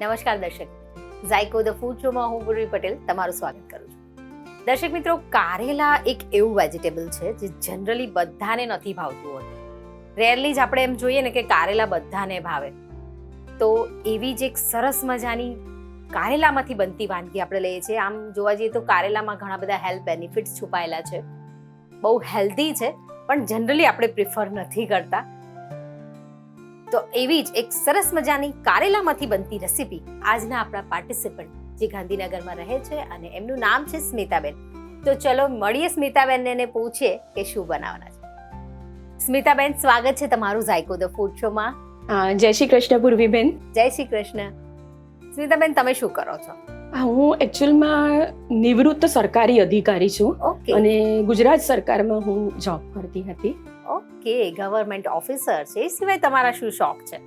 નમસ્કાર દર્શક, ઝાયકો the food શોમાં હું પૂર્વી પટેલ તમારું સ્વાગત કરું છું. દર્શક મિત્રો, કારેલા એક એવું વેજીટેબલ છે જે જનરલી બધાને નથી ભાવતું હોતું. રેરલી જ આપણે એમ જોઈએ ને કે કારેલા બધાને ભાવે. તો એવી જ એક સરસ મજાની કારેલામાંથી બનતી વાનગી આપણે લઈએ છીએ. આમ જોવા જઈએ તો કારેલામાં ઘણા બધા હેલ્થ બેનિફિટ્સ છુપાયેલા છે, બહુ હેલ્ધી છે, પણ જનરલી આપણે પ્રિફર નથી કરતા. તો એવી જ એક સરસ મજાની કારેલામાંથી બનતી રેસીપી આજના આપણા પાર્ટિસિપન્ટ જે ગાંધીનગરમાં રહે છે અને એમનું નામ છે સ્મિતાબેન. તો ચલો મળીએ સ્મિતાબેનને અને પૂછીએ કે શું બનાવવાના છે. સ્મિતાબેન, સ્વાગત છે તમારું ઝાયકો ધ ફૂડ શોમાં. જય શ્રી કૃષ્ણ પૂર્વીબેન. જય શ્રી કૃષ્ણ. સ્મિતાબેન, તમે શું કરો છો? હું એકચ્યુઅલમાં નિવૃત્ત સરકારી અધિકારી છું. ઓકે. અને ગુજરાત સરકારમાં હું જોબ કરતી હતી. ઓકે, ગવર્મેન્ટ ઓફિસર છે. એ સિવાય તમારા શું શોખ છે?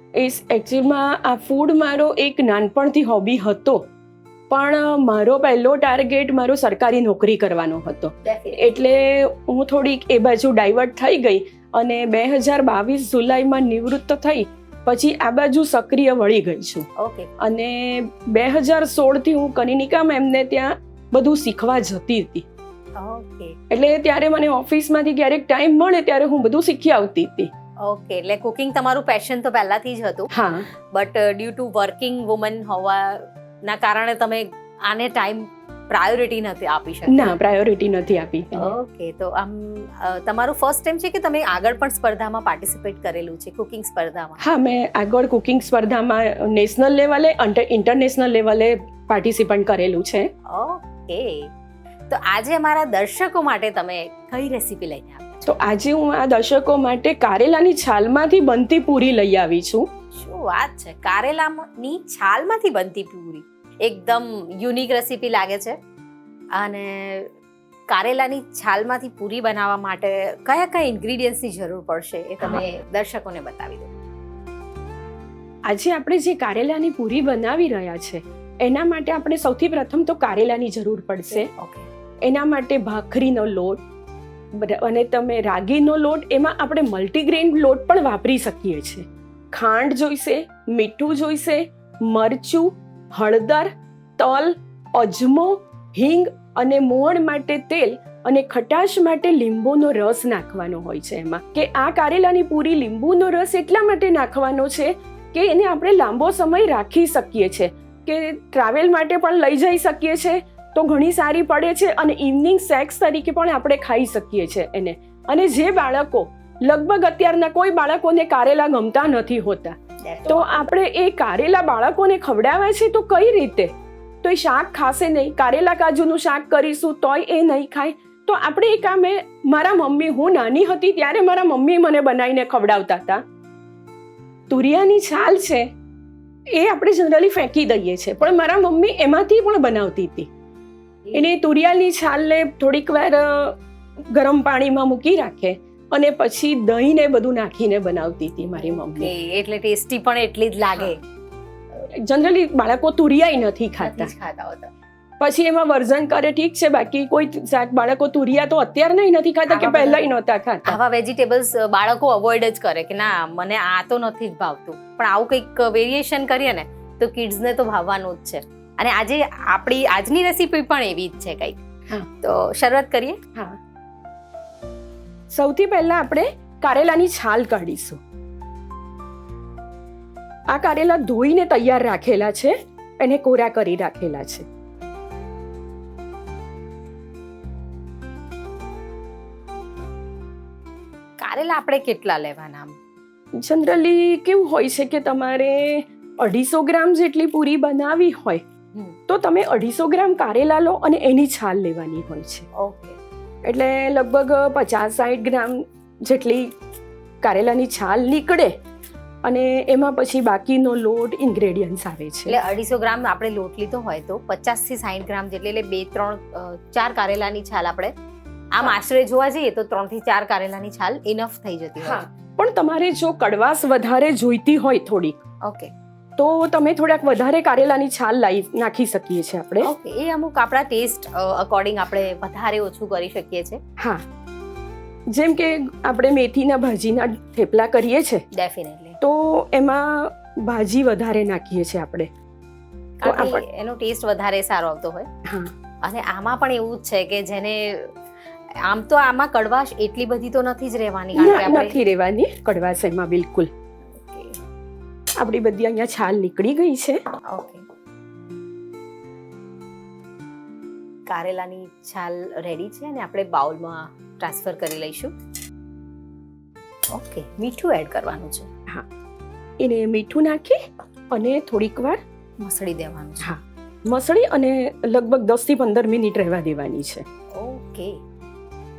એકચ્યુઅલમાં આ ફૂડ મારો એક નાનપણથી હોબી હતો, પણ મારો પહેલો ટાર્ગેટ મારો સરકારી નોકરી કરવાનો હતો. એટલે હું થોડીક એ બાજુ ડાયવર્ટ થઈ ગઈ અને 2022 જુલાઈમાં નિવૃત્ત થઈ પછી આ બાજુ સક્રિય વળી ગઈ છું. ઓકે. અને 2016 થી હું કનિનિકા મેમને ત્યાં બધું શીખવા જતી હતી. ઓકે. એટલે ત્યારે મને ઓફિસમાંથી ક્યારેક ટાઈમ મળે ત્યારે હું બધું શીખી આવતી હતી. ઓકે, એટલે કુકિંગ તમારું પેશન તો પહેલાથી જ હતું. હા. But due to working woman હોવાના કારણે તમે આને ટાઈમ પ્રાયોરિટી નથી આપી શકતા. ના, પ્રાયોરિટી નથી આપી. ઓકે, તો આમ તમારું ફર્સ્ટ ટાઈમ છે કે તમે આગળ પણ સ્પર્ધામાં પાર્ટિસિપેટ કરેલું છે, કુકિંગ સ્પર્ધામાં? હા, મેં આગળ કુકિંગ સ્પર્ધામાં નેશનલ લેવલે ઇન્ટરનેશનલ લેવલે પાર્ટિસિપેટ કરેલું છે. ઓકે, તો આજે અમારા દર્શકો માટે તમે કઈ રેસીપી લઈને આવ્યા? તો આજે હું આ દર્શકો માટે કારેલાની છાલમાંથી બનતી પૂરી લઈ આવી છું. શું વાત છે! કારેલાની છાલમાંથી બનતી પૂરી એકદમ યુનિક રેસીપી લાગે છે. અને કારેલાની છાલમાંથી પૂરી બનાવવા માટે કયા કયા ઇન્ગ્રેડિયન્ટ્સની જરૂર પડશે એ તમે દર્શકોને બતાવી દો. આજે આપણે જે કારેલાની પૂરી બનાવી રહ્યા છે એના માટે આપણે સૌથી પ્રથમ તો કારેલાની જરૂર પડશે. ઓકે. એના માટે ભાખરીનો લોટ અને તમે રાગીનો લોટ, એમાં આપણે મલ્ટીગ્રેન લોટ પણ વાપરી શકીએ છીએ. ખાંડ જોઈશે, મીઠું જોઈશે, મરચું, હળદર, તલ, અજમો, હિંગ અને મોણ માટે તેલ અને ખટાશ માટે લીંબુનો રસ નાખવાનો હોય છે એમાં. કે આ કારેલાની પૂરી લીંબુનો રસ એટલા માટે નાખવાનો છે કે એને આપણે લાંબો સમય રાખી શકીએ છીએ, કે ટ્રાવેલ માટે પણ લઈ જઈ શકીએ છીએ તો ઘણી સારી પડે છે અને ઇવનિંગ સ્નેક્સ તરીકે પણ આપણે ખાઈ શકીએ છીએ એને. અને જે બાળકો, લગભગ અત્યારના કોઈ બાળકોને કારેલા ગમતા નથી હોતા, તો આપણે એ કારેલા બાળકોને ખવડાવે છે તો કઈ રીતે? તો એ શાક ખાશે નહીં. કારેલા કાજુનું શાક કરીશું તોય એ નહીં ખાય. તો આપણે એ કામે, મારા મમ્મી, હું નાની હતી ત્યારે મારા મમ્મી મને બનાવીને ખવડાવતા હતા. તુરિયાની છાલ છે એ આપણે જનરલી ફેંકી દઈએ છીએ, પણ મારા મમ્મી એમાંથી પણ બનાવતી હતી. એને તુરિયાની છાલને થોડીક વાર ગરમ પાણીમાં મૂકી રાખે અને પછી દહીં ને બધું નાખીને બનાવતી હતી મારી મમ્મી. એટલે ટેસ્ટી પણ એટલી જ લાગે. જનરલી બાળકો તુરિયા નથી ખાતા. પછી એમાં વર્ઝન કરે, ઠીક છે, બાકી કોઈ શાક બાળકો તુરિયા તો અત્યારે નથી ખાતા કે પહેલા નહોતા ખાતા. આવા વેજીટેબલ્સ બાળકો અવોઇડ જ કરે કે ના, મને આ તો નથી જ ભાવતું. પણ આવું કંઈક વેરિએશન કરીએ ને તો કિડ્સને તો ભાવવાનું જ છે. અને આજે આપણી આજની રેસીપી પણ એવી જ છે કંઈક. તો શરૂઆત કરીએ. હા, સૌથી પહેલા આપણે કારેલાની છાલ કાઢીશું. આ કારેલા ધોઈને તૈયાર રાખેલા છે, એને કોરા કરી રાખેલા છે. કારેલા આપણે કેટલા લેવાના? જનરલી કેવું હોય છે કે તમારે 250 ગ્રામ જેટલી પૂરી બનાવી હોય તો તમે 250 ગ્રામ કારેલા લો અને એની છાલ લેવાની હોય છે. ઓકે. એટલે લગભગ 50-60 ગ્રામ જેટલી કારેલાની છાલ નીકળે અને એમાં પછી બાકીનો લોટ ઇન્ગ્રેડિયન્ટ્સ આવે છે. એટલે 250 ગ્રામ આપણે લોટ લીધો હોય તો 50 થી 60 ગ્રામ જેટલી, એટલે 2-4 કારેલાની છાલ આપણે આમ આશરે જોવા જઈએ તો 3 થી 4 કારેલાની છાલ ઇનફ થઈ જતી હોય. પણ તમારે જો કડવાશ વધારે જોઈતી હોય થોડી, ઓકે, તો તમે થોડાક વધારે કારેલાની છાલ નાખી શકીએ છીએ આપણે. ઓકે, એ અમુક આપણા ટેસ્ટ અકોર્ડિંગ આપણે વધારે ઓછું કરી શકીએ છીએ. હા, જેમ કે આપણે મેથીના ભાજીના થેપલા કરીએ છીએ, ડેફિનેટલી, તો એમાં ભાજી વધારે નાખીએ છીએ આપણે. તો કારણ કે એનો ટેસ્ટ વધારે સારો આવતો હોય. હા અને આમાં પણ એવું જ છે કે જેને આમ તો આમાં કડવાશ એટલી બધી તો નથી જ રહેવાની, કારણ કે આપણે નથી રહેવાની કડવાશ એમાં બિલકુલ. આપણી બધી અહીંયા છાલ નીકળી ગઈ છે. ઓકે, કારેલાની છાલ રેડી છે અને આપણે બાઉલમાં ટ્રાન્સફર કરી લઈશું. ઓકે, મીઠું એડ કરવાનું છે. એને મીઠું નાખી અને થોડીક વાર મસળી દેવાનું છે. હા મસળી અને લગભગ 10 થી 15 મિનિટ રહેવા દેવાની છે. ઓકે,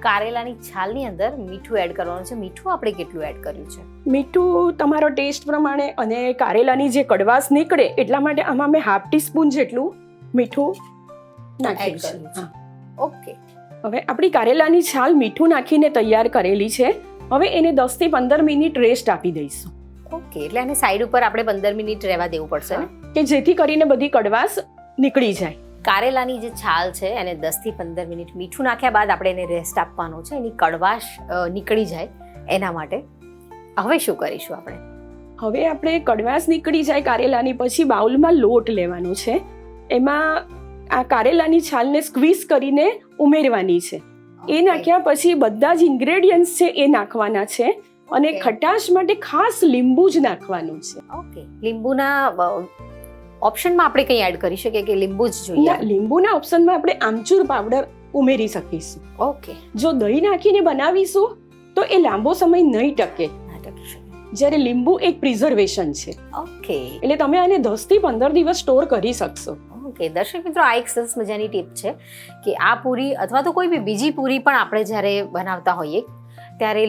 કારેલાની છાલની અંદર મીઠું એડ કરવાનું છે. મીઠું આપણે કેટલું એડ કર્યું છે? મીઠું તમારો ટેસ્ટ પ્રમાણે, અને કારેલાની જે કડવાશ નીકળે એટલા માટે આમાં મેં 1/2 ટીસ્પૂન જેટલું મીઠું નાખ્યું છે. કર્યું છે. ઓકે, હવે આપણી કારેલાની છાલ મીઠું નાખીને તૈયાર કરેલી છે. હવે એને 10 થી 15 મિનિટ રેસ્ટ આપી દઈશું. ઓકે, એટલે આને સાઈડ ઉપર આપણે 15 મિનિટ રહેવા દેવું પડશે ને, કે જેથી કરીને બધી કડવાશ નીકળી જાય. કારેલાની જે છાલ છે એને 10 થી 15 મિનિટ મીઠું નાખ્યા બાદ આપણે એને રેસ્ટ આપવાનો છે, એની કડવાશ નીકળી જાય એના માટે. હવે શું કરીશું આપણે? હવે આપણે કડવાશ નીકળી જાય કારેલાની પછી બાઉલમાં લોટ લેવાનો છે. એમાં આ કારેલાની છાલને સ્ક્વીઝ કરીને ઉમેરવાની છે. એ નાખ્યા પછી બધા જ ઇન્ગ્રેડિયન્ટ્સ છે એ નાખવાના છે, અને Okay. ખટાશ માટે ખાસ લીંબુ જ નાખવાનું છે. ઓકે, લીંબુના ઓપ્શનમાં આપણે કંઈ એડ કરી શકીએ કે લીંબુ જ જોઈએ? ના, લીંબુના ઓપ્શનમાં આપણે આમચૂર પાવડર ઉમેરી શકીશું. ઓકે, જો દહીં નાખીને બનાવીશું તો એ લાંબો સમય નહીં ટકે, ના ટકી શકે. જ્યારે લીંબુ એક પ્રિઝર્વેશન છે, ઓકે એટલે તમે આને 10 થી 15 દિવસ સ્ટોર કરી શકશો. ઓકે, દર્શક મિત્રો, આ એક સરસ મજાની ટીપ છે કે આ પૂરી અથવા તો કોઈ બી બીજી પૂરી પણ આપણે જ્યારે બનાવતા હોઈએ ત્યારે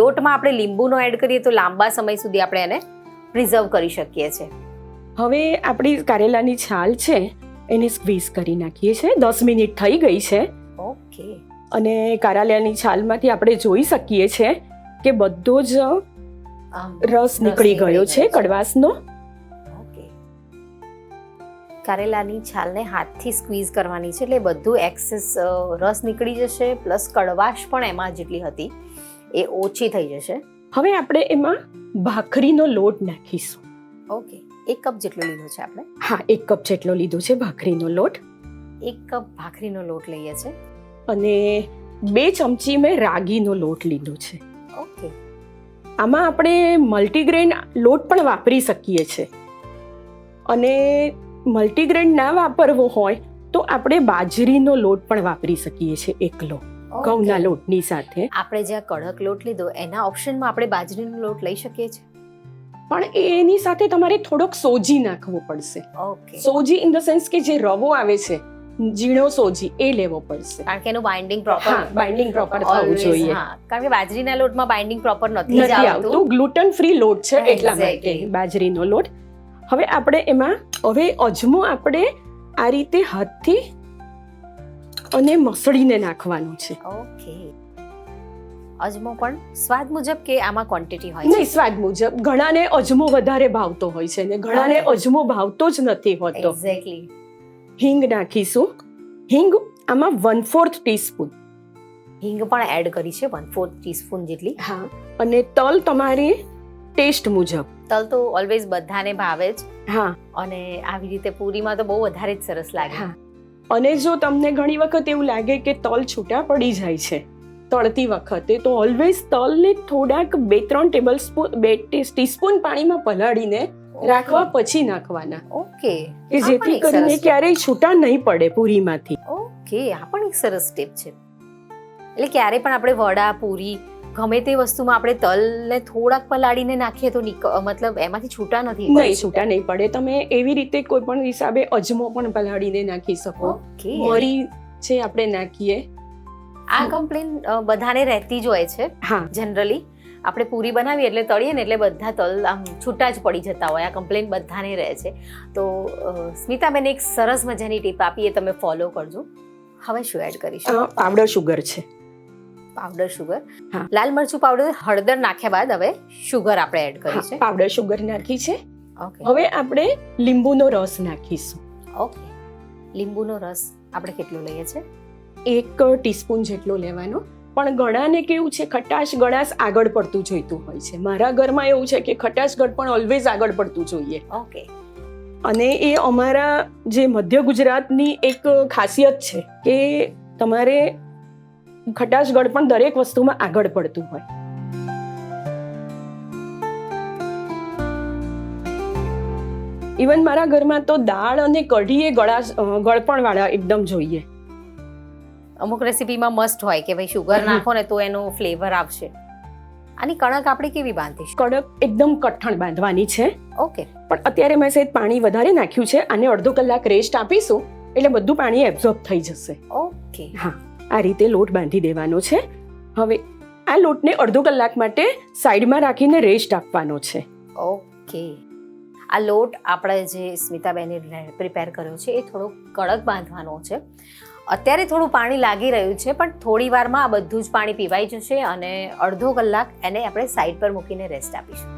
લોટમાં આપણે લીંબુનો એડ કરીએ તો લાંબા સમય સુધી આપણે એને પ્રિઝર્વ કરી શકીએ છીએ. હવે આપણી કારેલાની છાલ છે એને સ્ક્વીઝ કરી નાખીએ છીએ. 10 મિનિટ થઈ ગઈ છે ઓકે, અને કારેલાની છાલમાંથી આપણે જોઈ શકીએ છીએ કે બધો જ રસ નીકળી ગયો છે કડવાશનો. ઓકે, કારેલાની છાલને હાથથી સ્ક્વીઝ કરવાની છે એટલે બધું એક્સેસ રસ નીકળી જશે, પ્લસ કડવાશ પણ એમાં જેટલી હતી એ ઓછી થઈ જશે. હવે આપણે એમાં ભાખરીનો લોટ નાખીશું. ઓકે, 1 કપ જેટલો લીધો છે આપણે. હા, 1 કપ જેટલો લીધો છે ભાખરીનો લોટ. 1 કપ ભાખરીનો લોટ લઈએ છે. અને 2 ચમચી મેં રાગીનો લોટ લીધો છે. ઓકે, આમાં આપણે મલ્ટીગ્રેન લોટ પણ વાપરી શકીએ છીએ, અને મલ્ટીગ્રેન ના વાપરવો હોય તો આપણે બાજરીનો લોટ પણ વાપરી શકીએ છીએ એકલો, ઘઉંના લોટની સાથે. આપણે જે આ કડક લોટ લીધો એના ઓપ્શનમાં આપણે બાજરીનો લોટ લઈ શકીએ છીએ. પણ એની સાથે તમારે થોડોક સોજી નાખવો પડશે. ઓકે, સોજી ઇન ધ સેન્સ કે જે રવો આવે છે, ઝીણો સોજી, એ લેવો પડશે. કારણ કે એનું બાઇન્ડિંગ પ્રોપર બાઇન્ડિંગ પ્રોપર થવું જોઈએ. કારણ કે બાજરીના લોટમાં બાઇન્ડિંગ પ્રોપર નથી જ નથી આવતું. આવતું, ગ્લુટન ફ્રી લોટ છે એટલા Exactly. માટે બાજરીનો લોટ. હવે આપણે એમાં અજમો આપણે આ રીતે હાથથી અને મસળીને નાખવાનું છે. ઓકે, અજમો પણ સ્વાદ મુજબ કે આમાં ક્વોન્ટિટી હોય નહીં, છે? સ્વાદ મુજબ. ઘણાને અજમો વધારે ભાવતો હોય છે ને ઘણાને અજમો ભાવતો જ નથી હોતો. એક્ઝેક્ટલી. હિંગ નાખીશું. હિંગ આમાં 1/4 ટીસ્પૂન. હિંગ પણ એડ કરી છે 1/4 ટીસ્પૂન જેટલી. હા, અને તલ તમારી ટેસ્ટ મુજબ. તલ તો ઓલવેઝ બધાને ભાવે જ, હા અને આવી રીતે પૂરીમાં તો બહુ વધારે જ સરસ લાગે. હા. અને જો તમને ઘણી વખત એવું લાગે કે તલ છૂટા પડી જાય છે તળતી વખતે, તો ઓલવેઝ તલને થોડાક 2-3 ટીસ્પૂન પાણીમાં પલાળીને રાખવા પછી નાખવાના, ઓકે, કે જેથી કરીને ક્યારેય છૂટા નહીં પડે પૂરીમાંથી. ઓકે, આ પણ એક સરસ ટીપ છે. એટલે ક્યારે પણ આપણે વડા, પૂરી, ગમે તે વસ્તુમાં આપણે તલને થોડાક પલાળીને નાખીએ તો મતલબ એમાંથી છૂટા નથી નહીં, છૂટા નહીં પડે. તમે એવી રીતે કોઈ પણ હિસાબે અજમો પણ પલાળીને નાખી શકો. ઓકે, મરી છે આપણે નાખીએ. આ કમ્પ્લેન બધાને રહેતી જ હોય છે હા, જનરલી. આપણે પૂરી બનાવીએ એટલે તળીએ ને એટલે બધા તલ આમ છૂટા જ પડી જતા હોય. આ કમ્પ્લેન બધાને રહે છે. તો સ્મિતાબેન એક સરસ મજાની ટીપ આપી, એ તમે ફોલો કરજો. હવે શું એડ કરીશું? પાવડર શુગર છે. પાવડર શુગર, હા. લાલ મરચું પાવડર, હળદર નાખ્યા બાદ હવે શુગર આપણે એડ કરી છે. પાવડર શુગર નાખી છે. ઓકે, હવે આપણે લીંબુનો રસ નાખીશું. ઓકે, લીંબુનો રસ આપણે કેટલો લઈએ છે? 1 ટીસ્પૂન જેટલો લેવાનો. પણ ઘણાને કેવું છે, ખટાશ ગળાશ આગળ પડતું જોઈતું હોય છે. મારા ઘરમાં એવું છે કે ખટાશ ગળ પણ ઓલવેઝ આગળ પડતું જોઈએ. ઓકે, અને એ અમારા જે મધ્ય ગુજરાતની એક ખાસિયત છે કે તમારે ખટાશ ગળપણ દરેક વસ્તુમાં આગળ પડતું હોય. ઇવન મારા ઘરમાં તો દાળ અને કઢી એ ગળપણ વાળા એકદમ જોઈએ. અમુક રેસીપીમાં મસ્ટ હોય કે ભાઈ શુગર નાખો ને તો એનો ફ્લેવર આવશે. આની કણક આપણે કેવી બાંધીશું? કડક એકદમ કઠણ બાંધવાની છે. ઓકે. પણ અત્યારે મેં સહેજ પાણી વધારે નાખ્યું છે. આને અડધો કલાક રેસ્ટ આપીશું એટલે બધું પાણી એબ્ઝોર્બ થઈ જશે. ઓકે. હા, આ રીતે લોટ બાંધી દેવાનો છે. હવે આ લોટને અડધો કલાક માટે સાઈડમાં રાખીને રેસ્ટ આપવાનો છે. ઓકે. આ લોટ આપણે જે સ્મિતાબેને પ્રિપેર કર્યો છે એ થોડો કડક બાંધવાનો છે. અત્યારે થોડું પાણી લાગી રહ્યું છે પણ થોડી વારમાં આ બધું જ પાણી પીવાઈ જશે અને અડધો કલાક એને આપણે સાઈડ પર મૂકીને રેસ્ટ આપીશું.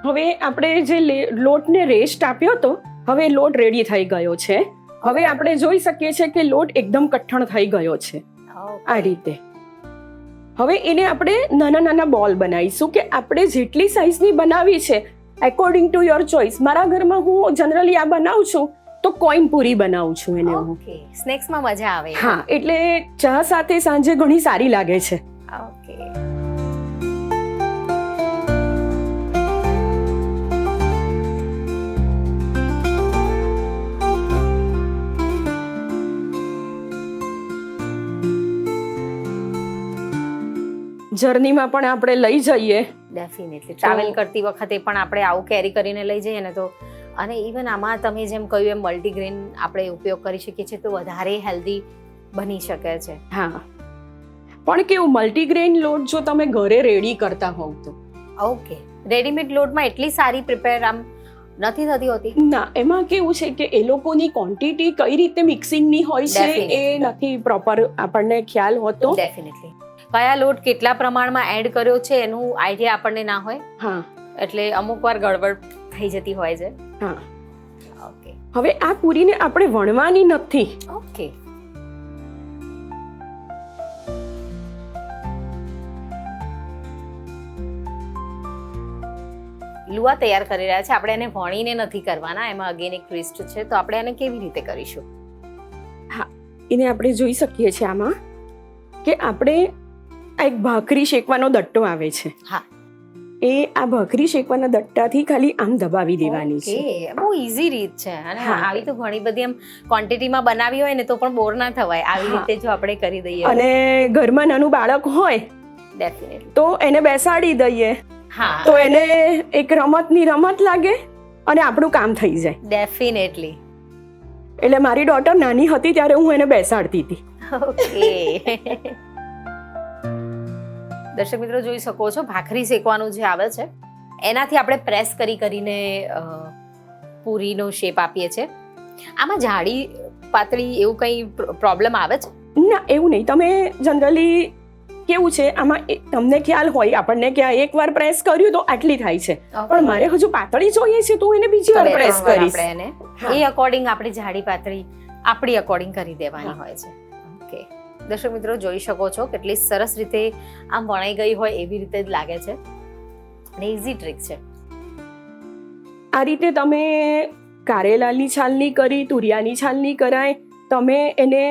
હવે આપણે જે લોટને રેસ્ટ આપ્યો હતો, હવે લોટ રેડી થઈ ગયો છે. હવે આપણે જોઈ શકીએ છીએ કે લોટ એકદમ કઠણ થઈ ગયો છે. આ રીતે હવે એને આપણે નાના નાના બોલ બનાવીશું કે આપણે જેટલી સાઈઝની બનાવી છે એકોર્ડિંગ ટુ યોર ચોઇસ. મારા ઘરમાં હું જનરલી આ બનાવું છું તો કોઈન પૂરી બનાવું છું એને હું. ઓકે. સ્નેક્સમાં મજા આવે. હા, એટલે ચા સાથે સાંજે ઘણી સારી લાગે છે. ઓકે. જર્નીમાં પણ આપણે લઈ જઈએ. ડેફિનેટલી ટ્રાવેલ કરતી વખતે પણ આપણે આવું કેરી કરીને લઈ જઈએ ને તો, અને ઇવન આમાં તમે જેમ કહ્યું એમ મલ્ટીગ્રેન આપણે ઉપયોગ કરી શકીએ છીએ તો વધારે હેલ્ધી બની શકે છે. હા, પણ કેવું મલ્ટીગ્રેન લોટ જો તમે ઘરે રેડી કરતા હોવ તો. ઓકે. રેડીમેડ લોટમાં એટલી સારી પ્રિપેર આમ નથી થતી હોતી. ના, એમાં કેવું છે કે એ લોકોની ક્વોન્ટિટી કઈ રીતે મિક્સિંગની હોય છે એ નથી પ્રોપર આપણને ખ્યાલ હોતો. ડેફિનેટલી કયા લોટ કેટલા પ્રમાણમાં એડ કર્યો છે એનું આઈડિયા આપણને ના હોય. હા, એટલે અમુક વાર ગડબડ થઈ જતી હોય છે. હા. ઓકે. હવે આ પૂરીને આપણે વણવાની નથી. ઓકે. લુઆ તૈયાર કરી રહ્યા છે. આપણે એને વણીને નથી કરવાના. એમાં અગેન એક ટ્વિસ્ટ છે. તો આપણે એને કેવી રીતે કરીશું? હા, એને આપણે જોઈ શકીએ છીએ આમાં કે આપણે આ એક ભાખરી શેકવાનો દટ્ટો આવે છે. હા. એ આ ભાખરી શેકવાના દટ્ટાથી ખાલી આમ દબાવી દેવાની છે. ઓકે. બહુ ઈઝી રીત છે. અને હા. આવી તો ઘણી બધી એમ ક્વોન્ટિટીમાં બનાવી હોય ને તો પણ બોર ના થવાય. આવી હા. રીતે જો આપણે કરી દઈએ. અને ઘરમાં નાનું બાળક હોય ડેફિનેટલી. તો એને બેસાડી દઈએ હા. તો એને એક રમતની રમત લાગે અને આપણું કામ થઈ જાય. ડેફિનેટલી. એટલે મારી ડોટર નાની હતી ત્યારે હું એને બેસાડતી હતી. ઓકે. દર્શક મિત્રો જોઈ શકો છો ભાખરી શેકવાનું જે આવે છે એનાથી આપણે પ્રેસ કરીને પૂરીનો શેપ આપીએ છીએ. આમાં જાડી પાતળી એવું કંઈ પ્રોબ્લેમ આવે છે? ના, એવું નહીં. તમે જનરલી કેવું છે આમાં તમને ખ્યાલ હોય આપણને કે એકવાર પ્રેસ કર્યું તો આટલી થાય છે, પણ મારે હજુ પાતળી જોઈએ છે તો એને બીજી વાર પ્રેસ કરીશ. આપણે એને એ અકોર્ડિંગ આપણે જાડી પાતળી આપણી અકોર્ડિંગ કરી દેવાની હોય છે. ઓકે. દર્શક મિત્રો જોઈ શકો છો કેટલી સરસ રીતે આમ વણાઈ ગઈ હોય એવી રીતે જ લાગે છે અને ઈઝી ટ્રીક છે. આ રીતે તમે કારેલાની છાલની કરી, તુરિયાની છાલની કરાય, તમે એને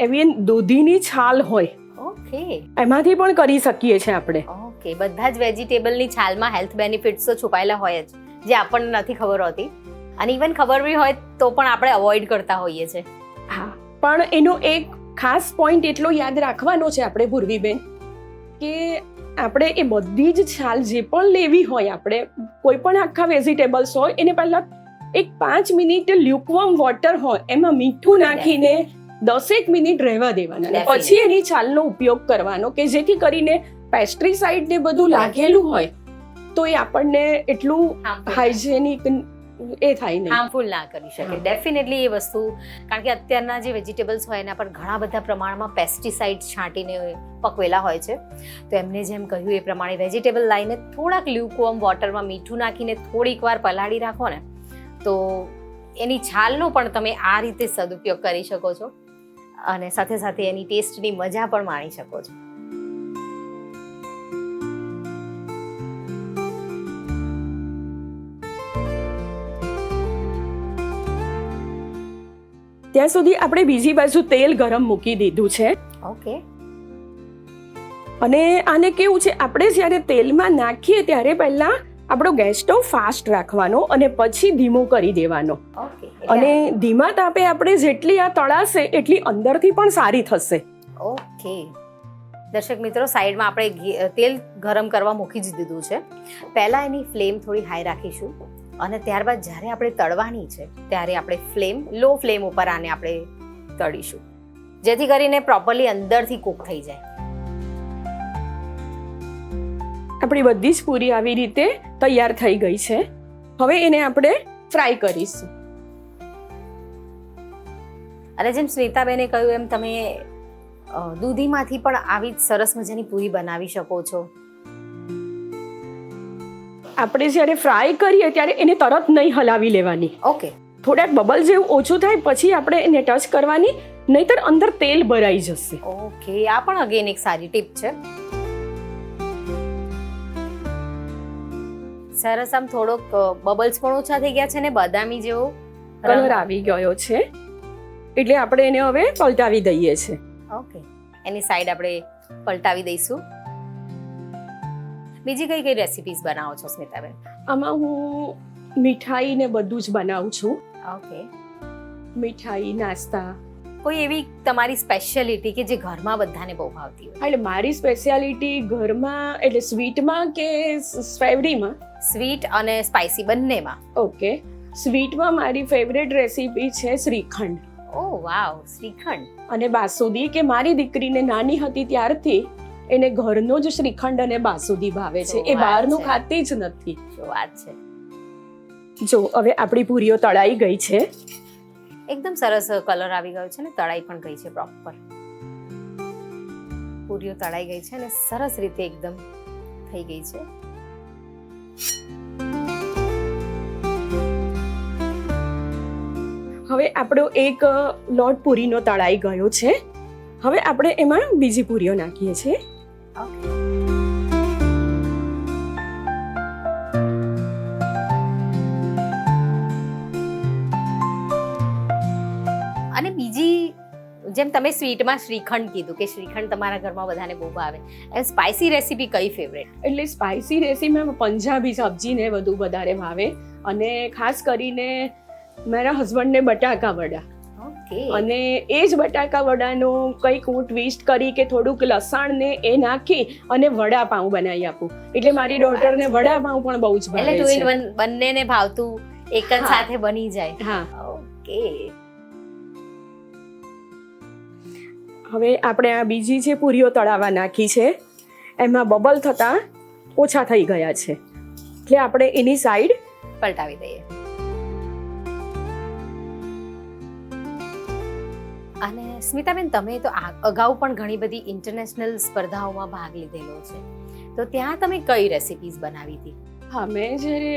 એવી દૂધીની છાલ હોય ઓકે એમાંથી પણ કરી શકીએ છીએ આપણે. ઓકે. બધા જ વેજીટેબલની છાલમાં હેલ્થ બેનિફિટ્સ તો છુપાયેલા હોય જ જે આપણને નથી ખબર હોતી, અને ઇવન ખબર બી હોય તો પણ આપણે અવોઇડ કરતા હોઈએ છીએ. હા, પણ એનો એક ખાસ પોઈન્ટ એટલો યાદ રાખવાનો છે આપણે પૂર્વીબેન કે આપણે એ બધી જ છાલ જે પણ લેવી હોય, આપણે કોઈ પણ આખા વેજીટેબલ્સ હોય એને પહેલા એક 5 મિનિટ લ્યુકવોર્મ વોટર હોય એમાં મીઠું નાખીને 10 મિનિટ રહેવા દેવાના, પછી એની છાલનો ઉપયોગ કરવાનો કે જેથી કરીને પેસ્ટ્રીસાઇડ ને બધું લાગેલું હોય તો એ આપણને એટલું હાઇજેનિક એ થાય નહીં, હાર્મફુલ ના કરી શકે. ડેફિનેટલી એ વસ્તુ, કારણ કે અત્યારના જે વેજીટેબલ્સ હોય એના પર ઘણા બધા પ્રમાણમાં પેસ્ટિસાઇડ છાંટીને પકવેલા હોય છે. તો એમને જેમ કહ્યું એ પ્રમાણે વેજીટેબલ લાવીને થોડાક લ્યુકવોર્મ વોટરમાં મીઠું નાખીને થોડીક વાર પલાળી રાખો ને તો એની છાલનો પણ તમે આ રીતે સદુપયોગ કરી શકો છો. અને સાથે સાથે એની ટેસ્ટની મજા પણ માણી શકો છો. ત્યાં સુધી આપણે બીજી બાજુ તેલ ગરમ મૂકી દીધું છે. ઓકે. અને આને કેવું છે, આપણે જ્યારે તેલમાં નાખીએ ત્યારે પહેલા આપણો ગેસ સ્ટવ ફાસ્ટ રાખવાનો અને પછી ધીમો કરી દેવાનો. ઓકે. અને ધીમા તાપે આપણે જેટલી આ તળાશે એટલી અંદરથી પણ સારી થશે. ઓકે. દર્શક મિત્રો, સાઈડમાં આપણે તેલ ગરમ કરવા મૂકી જ દીધું છે. પહેલા એની ફ્લેમ થોડી હાઈ રાખીશું અને ત્યારબાદ જ્યારે આપણે તળવાની છે ત્યારે આપણે લો ફ્લેમ ઉપર આને આપણે તળીશું, જેથી કરીને પ્રોપરલી અંદરથી કૂક થઈ જાય. આપણી બધી જ પૂરી આવી રીતે તૈયાર થઈ ગઈ છે. હવે એને આપણે ફ્રાય કરીશું. અને જેમ સ્મિતાબેને કહ્યું એમ તમે દૂધીમાંથી પણ આવી જ સરસ મજાની પૂરી બનાવી શકો છો. આપણે જ્યારે ફ્રાય કરીએ ત્યારે એને તરત નહીં હલાવી લેવાની. ઓકે. થોડાક બબલ જેવું ઓછું થાય પછી આપણે એને ટચ કરવાની, નહીતર અંદર તેલ ભરાઈ જશે. ઓકે. આ પણ અગેન એક સારી ટીપ છે. સરસ, આમ થોડોક બબલ્સ પણ ઓછા થઈ ગયા છે ને બદામી જેવો કલર આવી ગયો છે, એટલે આપણે એને હવે પલટાવી દઈએ છે. ઓકે. એની સાઈડ આપણે પલટાવી દઈશું. બીજી કઈ કઈ રેસિપીઝ બનાવો છો સ્મિતાબેન? આમાં હું મીઠાઈ ને બધું જ બનાવું છું. ઓકે. મીઠાઈ, નાસ્તા. કોઈ એવી તમારી સ્પેશિયાલિટી કે જે ઘરમાં બધાને બહુ ભાવતી હોય? એટલે મારી સ્પેશિયાલિટી ઘરમાં એટલે સ્વીટમાં કે સ્પેવરીમાં? સ્વીટ અને સ્પાઇસી બંનેમાં. ઓકે. સ્વીટમાં મારી ફેવરેટ રેસીપી છે શ્રીખંડ. ઓ વાવ, શ્રીખંડ. અને બાસુદી, કે મારી દીકરીને નાની હતી ત્યારથી એને ઘરનો જ શ્રીખંડ અને બાસુદી ભાવે છે. એ બહારનું ખાતી જ નથી. શું વાત છે. જો હવે આપણી પૂરીઓ તળાઈ ગઈ છે. એકદમ સરસ કલર આવી ગયો છે ને તળાઈ પણ ગઈ છે પ્રોપર. પૂરીઓ તળાઈ ગઈ છે અને સરસ રીતે એકદમ થઈ ગઈ છે. હવે આપણો એક લોટ પૂરીનો તળાઈ ગયો છે. હવે આપણે એમાં બીજી પૂરીઓ નાખીએ છીએ. અને બીજી, જેમ તમે સ્વીટમાં શ્રીખંડ કીધું કે શ્રીખંડ તમારા ઘરમાં બધાને બહુ ભાવે, એમ સ્પાઇસી રેસીપી કઈ ફેવરેટ? એટલે સ્પાઇસી રેસીપીમાં પંજાબી સબ્જી ને બધું વધારે ભાવે, અને ખાસ કરીને મારા હસબન્ડને બટાકા વડા. ઓકે. અને એ જ બટાકા વડાનો કંઈક હું ટ્વિસ્ટ કરી કે થોડુંક લસણ ને એ નાખી અને વડાપાઉં બનાવી આપું, એટલે મારી ડોટરને વડાપાઉં પણ બહુ જ ભાવે એટલે છે. બંનેને ભાવતું એક જ સાથે બની જાય. હા. ઓકે. હવે આપણે આ બીજી જે પૂરીઓ તળાવવા નાખી છે એમાં બબલ થતા ઓછા થઈ ગયા છે, એટલે આપણે એની સાઈડ પલટાવી દઈએ. અને સ્મિતાબેન, તમે તો અગાઉ પણ ઘણી બધી ઇન્ટરનેશનલ સ્પર્ધાઓમાં ભાગ લીધેલો છે, તો ત્યાં તમે કઈ રેસિપીઝ બનાવી હતી? હા, મેં જ્યારે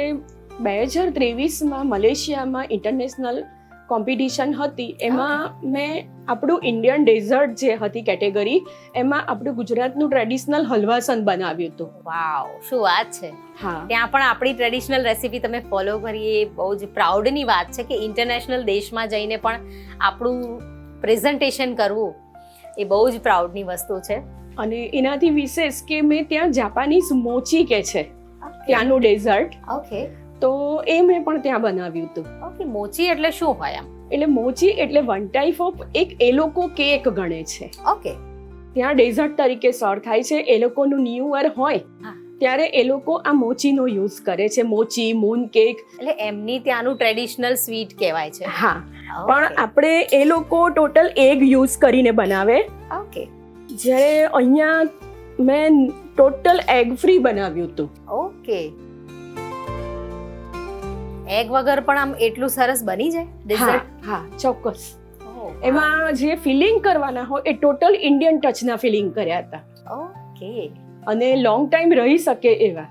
2023માં મલેશિયામાં ઇન્ટરનેશનલ કોમ્પિટિશન હતી એમાં મેં આપણું ઇન્ડિયન ડેઝર્ટ જે હતી કેટેગરી, એમાં આપણું ગુજરાતનું ટ્રેડિશનલ હલવાસન બનાવ્યું હતું. વાવ, શું વાત છે. હા, ત્યાં પણ આપણી ટ્રેડિશનલ રેસિપી તમે ફોલો કરી, એ બહુ જ પ્રાઉડની વાત છે કે ઇન્ટરનેશનલ દેશમાં જઈને પણ આપણું પ્રેઝન્ટેશન કરવું એ બહુ જ પ્રાઉડની વસ્તુ છે. અને એનાથી વિશેષ કે મેં ત્યાં જાપાનીઝ મોચી કે છે ત્યાંનું ડેઝર્ટ, ઓકે, તો એ મેં પણ ત્યાં બનાવ્યું હતું. ઓકે. મોચી એટલે શું હોય આમ? એટલે મોચી એટલે વન ટાઈપ ઓફ એક એ લોકો કેક ગણે છે. ઓકે. ત્યાં ડેઝર્ટ તરીકે સર્વ થાય છે. એ લોકોનું ન્યૂ યર હોય ત્યારે એ લોકો આ મોચીનો યુઝ કરે છે. મોચી, મૂન કેક, એટલે એમની ત્યાંનું ટ્રેડિશનલ સ્વીટ કહેવાય છે. હા, પણ આપણે એ લોકો ટોટલ એગ યુઝ કરીને બનાવે. ઓકે. જ્યારે અહીંયા મેં ટોટલ એગ ફ્રી બનાવ્યું હતું. ઓકે. એગ વગર પણ આમ એટલું સરસ બની જાય ડેઝર્ટ? હા, ચોક્કસ. એમાં જે ફિલિંગ કરવાના હોય એ ટોટલ ઇન્ડિયન ટચના ફિલિંગ કર્યા હતા. ઓકે. અને લોંગ ટાઈમ રહી શકે એવા.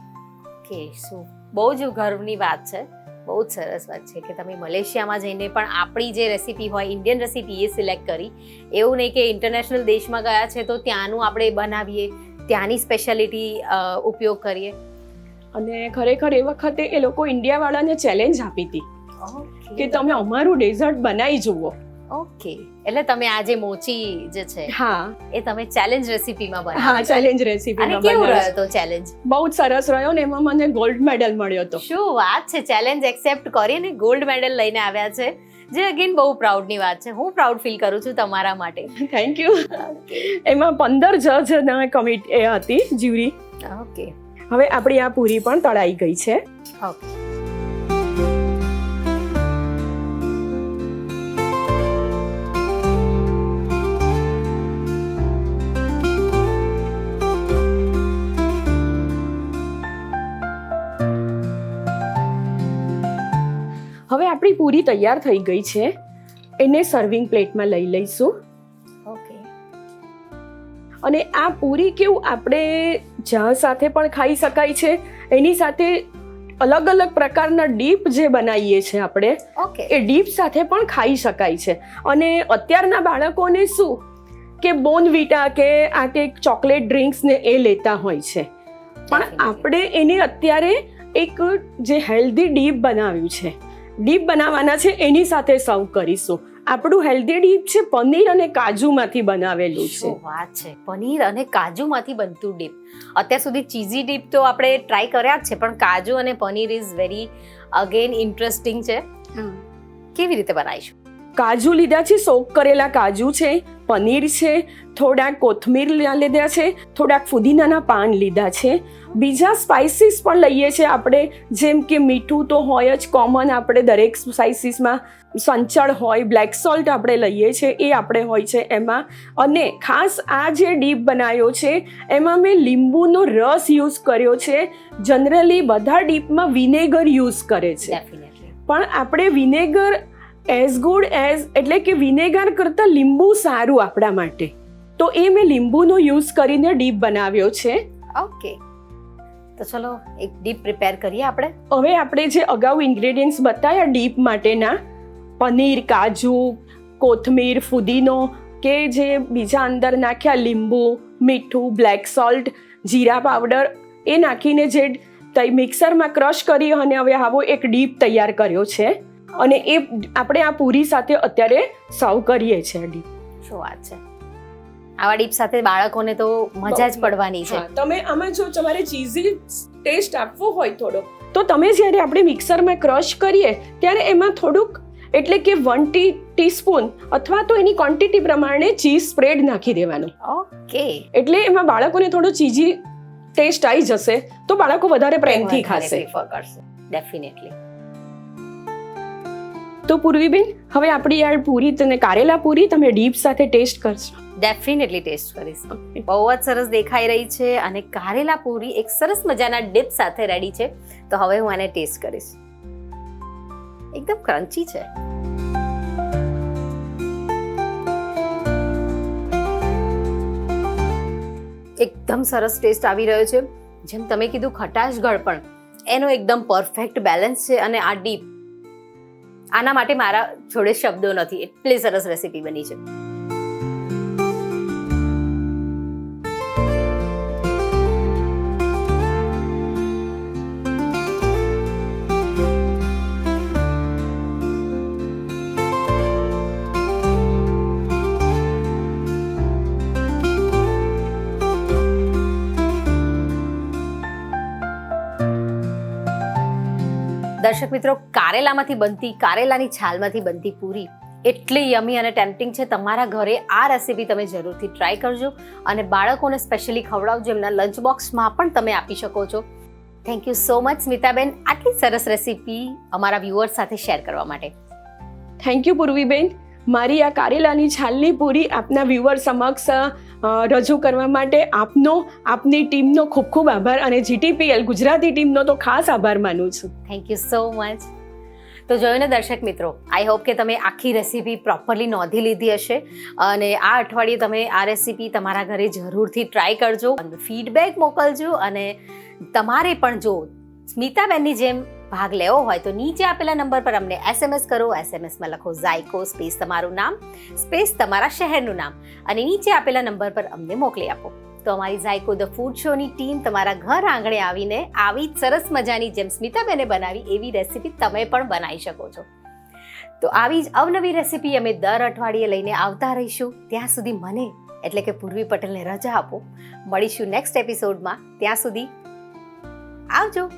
ઓકે. શું બહુ જ ગર્વની વાત છે. બહુ જ સરસ વાત છે કે તમે મલેશિયામાં જઈને પણ આપણી જે રેસીપી હોય ઇન્ડિયન રેસીપી એ સિલેક્ટ કરી. એવું નહીં કે ઇન્ટરનેશનલ દેશમાં ગયા છે તો ત્યાંનું આપણે બનાવીએ, ત્યાંની સ્પેશિયાલિટી ઉપયોગ કરીએ. અને ખરેખર એ વખતે એ લોકો ઇન્ડિયાવાળાને ચેલેન્જ આપી હતી કે તમે અમારું ડેઝર્ટ બનાવી જુઓ. ઓકે, એટલે તમે આ જે મોચી જે છે હા, એ તમે ચેલેન્જ રેસીપીમાં હા, બનાવી. ચેલેન્જ અને રેસીપી કેવું રહ્યો તો ચેલેન્જ? બહુ જ સરસ રહ્યો ને એમાં મને ગોલ્ડ મેડલ મળ્યો હતો. શું વાત છે, ચેલેન્જ એક્સેપ્ટ કરીને ગોલ્ડ મેડલ લઈને આવ્યા છે, જે અગેન બહુ પ્રાઉડની વાત છે. હું પ્રાઉડ ફીલ કરું છું તમારા માટે. Thank you. એમાં 15 જજ કમિટી હતી, જ્યુરી. ઓકે, હવે આપણી આ પૂરી પણ તળાઈ ગઈ છે. ઓકે. હવે આપણી પૂરી તૈયાર થઈ ગઈ છે. એને સર્વિંગ પ્લેટમાં લઈ લઈશું. ઓકે. અને આ પૂરી કેવું આપણે ચા સાથે પણ ખાઈ શકાય છે. એની સાથે અલગ અલગ પ્રકારના ડીપ જે બનાવીએ છીએ આપણે, ઓકે. એ ડીપ સાથે પણ ખાઈ શકાય છે. અને અત્યારના બાળકોને શું કે બોર્નવિટા કે આ કંઈક ચોકલેટ ડ્રિંક્સ ને એ લેતા હોય છે, પણ આપણે એને અત્યારે એક જે હેલ્ધી ડીપ બનાવ્યું છે, ડીપ બનાવવાના છે, એની સાથે સર્વ કરીશું. આપણું હેલ્ધી ડીપ છે પનીર અને કાજુમાંથી બનાવેલું છે. શું વાત છે, પનીર અને કાજુમાંથી બનતું ડીપ. અત્યાર સુધી ચીઝી ડીપ તો આપણે ટ્રાય કર્યા જ છે, પણ કાજુ અને paneer is very again interesting છે. કેવી રીતે બનાવીશું? કાજુ લીધા છે, સોક કરેલા કાજુ છે, પનીર છે, થોડાક કોથમીર લીધા છે, થોડાક ફુદીનાના પાન લીધા છે. બીજા સ્પાઇસીસ પણ લઈએ છીએ આપણે, જેમ કે મીઠું તો હોય જ કોમન, આપણે દરેક સ્પાઇસીસમાં સંચળ હોય, બ્લેક સોલ્ટ આપણે લઈએ છીએ, એ આપણે હોય છે એમાં. અને ખાસ આ જે ડીપ બનાવ્યો છે એમાં મેં લીંબુનો રસ યુઝ કર્યો છે. જનરલી બધા ડીપમાં વિનેગર યુઝ કરે છે, ડેફિનેટલી. પણ આપણે વિનેગર એઝ ગુડ એઝ, એટલે કે વિનેગર કરતાં લીંબુ સારું આપણા માટે, તો એ મેં લીંબુનો યુઝ કરીને ડીપ બનાવ્યો છે. ઓકે, તો ચલો એક ડીપ પ્રિપેર કરીએ આપણે. હવે આપણે જે અગાઉ ઇન્ગ્રેડિયન્ટ્સ બતાવ્યા ડીપ માટેના, પનીર, કાજુ, કોથમીર, ફુદીનો કે જે બીજા અંદર નાખ્યા, લીંબુ, મીઠું, બ્લેક સોલ્ટ, જીરા પાવડર, એ નાખીને જે મિક્સરમાં ક્રશ કરી અને હવે આવો એક ડીપ તૈયાર કર્યો છે. અને એ આપણે આ પૂરી સાથે અત્યારે સર્વ કરીએ છીએ ડીપ. શું વાત છે, આવા ડીપ સાથે બાળકોને તો મજા જ પડવાની છે. તમે આમાં જો તમારે ચીઝી ટેસ્ટ આપવો હોય થોડો, તો તમે જ્યારે આપણે મિક્સરમાં ક્રશ કરીએ ત્યારે એમાં થોડુંક, એટલે કે 1 ટીસ્પૂન અથવા તો એની ક્વોન્ટિટી પ્રમાણે ચીઝ સ્પ્રેડ નાખી દેવાનું. ઓકે, એટલે એમાં બાળકોને થોડો ચીઝી ટેસ્ટ આવી જશે તો બાળકો વધારે પ્રેમથી ખાશે. ડેફિનેટલી. તો પૂર્વીબેન, હવે આપણી આ પૂરી અને કારેલા પૂરી તમે ડીપ સાથે ટેસ્ટ કરશો? ડેફિનેટલી ટેસ્ટ કરીશ. બહુ જ સરસ દેખાઈ રહી છે અને કારેલા પૂરી એક સરસ મજાના ડીપ સાથે રેડી છે. તો હવે હું આને ટેસ્ટ કરીશ. એકદમ ક્રન્ચી છે. એકદમ સરસ ટેસ્ટ આવી રહ્યો છે. જેમ તમે કીધું, ખટાશ ગળપણ એનો એકદમ પરફેક્ટ બેલેન્સ છે. અને આ ડીપ, આના માટે મારા જોડે શબ્દો નથી, એટલી સરસ રેસીપી બની છે. દર્શક મિત્રો, કારેલામાંથી બનતી, કારેલાની છાલમાંથી બનતી પૂરી એટલી યમી અને ટેમ્પટિંગ છે. તમારા ઘરે આ રેસીપી તમે જરૂરથી ટ્રાય કરજો અને બાળકોને સ્પેશિયલી ખવડાવજો. એમના લંચ બોક્સમાં પણ તમે આપી શકો છો. Thank you so much Smitaben, આટલી સરસ રેસીપી અમારા વ્યુઅર્સ સાથે શેર કરવા માટે. થેન્ક યુ પૂર્વીબેન. મારી આ કારેલાની છાલની પૂરી આપના વ્યુઅર સમક્ષ રજૂ કરવા માટે આપની ટીમનો ખૂબ ખૂબ આભાર, અને GTPL ગુજરાતી ટીમનો તો ખાસ આભાર માનું છું. Thank you so much. તો જોયું ને દર્શક મિત્રો, આઈ હોપ કે તમે આખી રેસીપી પ્રોપરલી નોંધી લીધી હશે અને આ અઠવાડિયે તમે આ રેસીપી તમારા ઘરે જરૂરથી ટ્રાય કરજો, ફીડબેક મોકલજો. અને તમારે પણ જો સ્મિતાબેનની જેમ ભાગ લેવો હોય તો નીચે આપેલા નંબર પર અમને SMS કરો. SMSમાં લખો ઝાયકો સ્પેસ તમારું નામ સ્પેસ તમારા શહેરનું નામ અને નીચે આપેલા નંબર પર અમને મોકલી આપો. તો અમારી ઝાયકો ધ ફૂડ શોની ટીમ તમારા ઘર આંગણે આવીને આવી જ સરસ મજાની જેમ સ્મિતાબેને બનાવી એવી રેસીપી તમે પણ બનાવી શકો છો. તો આવી જ અવનવી રેસીપી અમે દર અઠવાડિયે લઈને આવતા રહીશું. ત્યાં સુધી મને એટલે કે પૂર્વી પટેલને રજા આપો. મળીશું નેક્સ્ટ એપિસોડમાં. ત્યાં સુધી આવજો.